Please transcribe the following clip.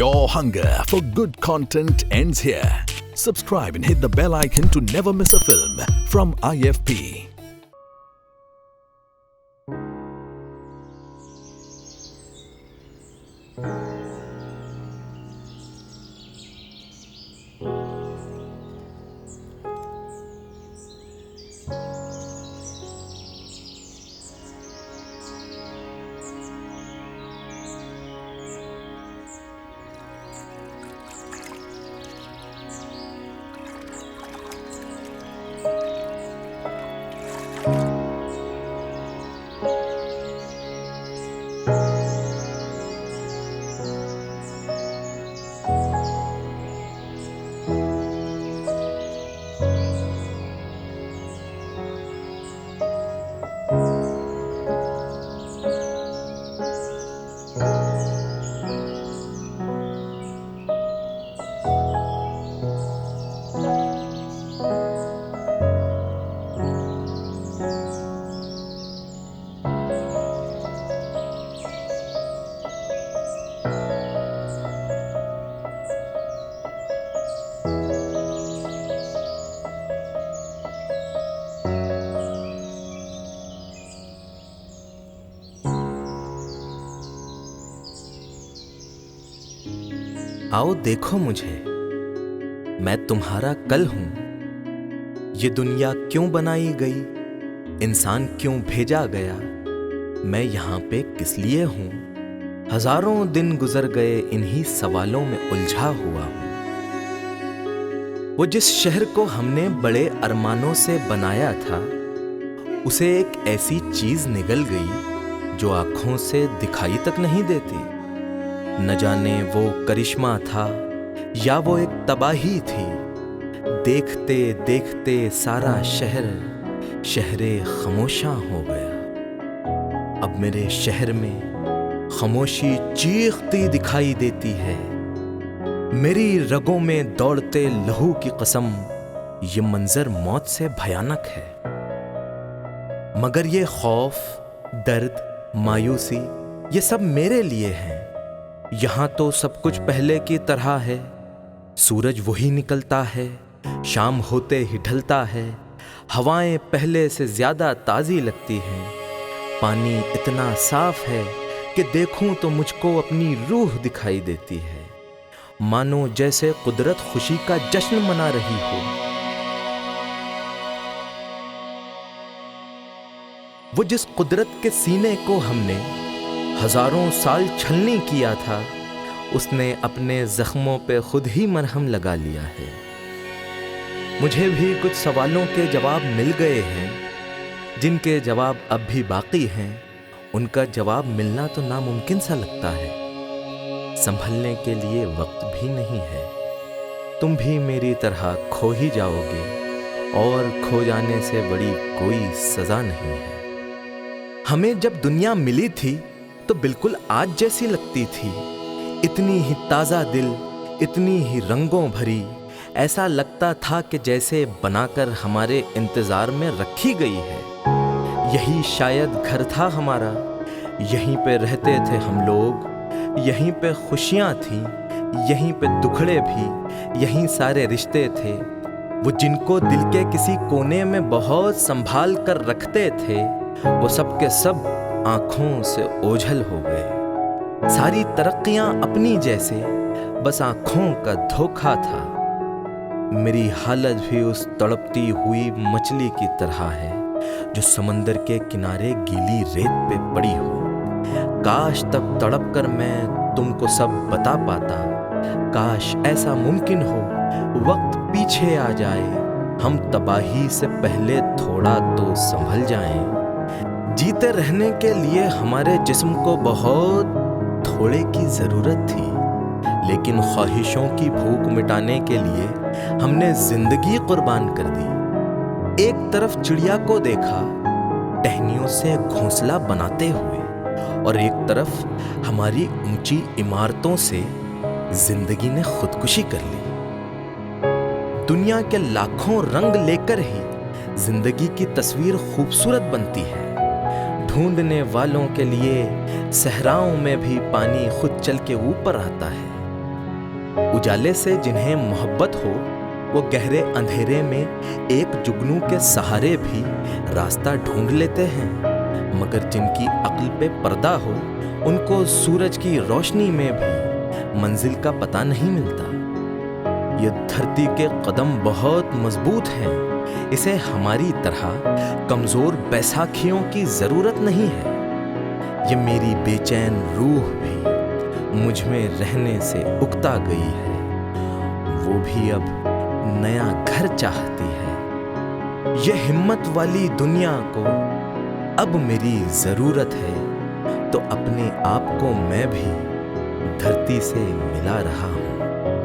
Your hunger for good content ends here. Subscribe and hit the bell icon to never miss a film from IFP. आओ देखो मुझे, मैं तुम्हारा कल हूं। ये दुनिया क्यों बनाई गई, इंसान क्यों भेजा गया, मैं यहाँ पे किस लिए हूं। हजारों दिन गुजर गए इन्हीं सवालों में उलझा हुआ हूं। वो जिस शहर को हमने बड़े अरमानों से बनाया था, उसे एक ऐसी चीज निगल गई जो आंखों से दिखाई तक नहीं देती। न जाने वो करिश्मा था या वो एक तबाही थी। देखते देखते सारा शहरे खामोशा हो गया। अब मेरे शहर में खामोशी चीखती दिखाई देती है। मेरी रगों में दौड़ते लहू की कसम, ये मंजर मौत से भयानक है। मगर ये खौफ, दर्द, मायूसी, ये सब मेरे लिए हैं। यहाँ तो सब कुछ पहले की तरह है। सूरज वही निकलता है, शाम होते ही ढलता है। हवाएं पहले से ज्यादा ताज़ी लगती हैं। पानी इतना साफ है कि देखूं तो मुझको अपनी रूह दिखाई देती है, मानो जैसे कुदरत खुशी का जश्न मना रही हो। वो जिस कुदरत के सीने को हमने हजारों साल छलनी किया था, उसने अपने जख्मों पे खुद ही मरहम लगा लिया है। मुझे भी कुछ सवालों के जवाब मिल गए हैं, जिनके जवाब अब भी बाकी हैं। उनका जवाब मिलना तो नामुमकिन सा लगता है। संभलने के लिए वक्त भी नहीं है। तुम भी मेरी तरह खो ही जाओगे, और खो जाने से बड़ी कोई सजा नहीं है। हमें जब दुनिया मिली थी तो बिल्कुल आज जैसी लगती थी। इतनी ही ताज़ा दिल, इतनी ही रंगों भरी। ऐसा लगता था कि जैसे बनाकर हमारे इंतज़ार में रखी गई है। यही शायद घर था हमारा, यहीं पे रहते थे हम लोग। यहीं पे खुशियाँ थीं, यहीं पे दुखड़े भी, यहीं सारे रिश्ते थे। वो जिनको दिल के किसी कोने में बहुत संभाल कर रखते थे, वो सब के सब आंखों से ओझल हो गए। सारी तरक्कियां अपनी जैसे, बस आंखों का धोखा था। मेरी हालत भी उस तड़पती हुई मछली की तरह है जो समंदर के किनारे गीली रेत पे पड़ी हो। काश तब तड़प कर मैं तुमको सब बता पाता। काश ऐसा मुमकिन हो, वक्त पीछे आ जाए, हम तबाही से पहले थोड़ा तो संभल जाएं। जीते रहने के लिए हमारे जिस्म को बहुत थोड़े की जरूरत थी, लेकिन ख्वाहिशों की भूख मिटाने के लिए हमने जिंदगी कुर्बान कर दी। एक तरफ चिड़िया को देखा टहनियों से घोंसला बनाते हुए, और एक तरफ हमारी ऊंची इमारतों से जिंदगी ने खुदकुशी कर ली। दुनिया के लाखों रंग लेकर ही जिंदगी की तस्वीर खूबसूरत बनती है। ढूंढने वालों के लिए सहराओं में भी पानी खुद चल के ऊपर आता है। اجالے سے جنہیں محبت ہو وہ گہرے اندھیرے میں ایک جگنو کے سہارے بھی راستہ ڈھونڈ لیتے ہیں، مگر جن کی عقل پہ پردہ ہو ان کو سورج کی روشنی میں بھی منزل کا پتہ نہیں ملتا۔ یہ دھرتی کے قدم بہت مضبوط ہیں، اسے ہماری طرح کمزور بیساکھیوں کی ضرورت نہیں ہے۔ یہ میری بے چین روح بھی مجھ میں رہنے سے اکتا گئی ہے، وہ بھی اب نیا گھر چاہتی ہے۔ یہ ہمت والی دنیا کو اب میری ضرورت ہے، تو اپنے آپ کو میں بھی دھرتی سے ملا رہا ہوں۔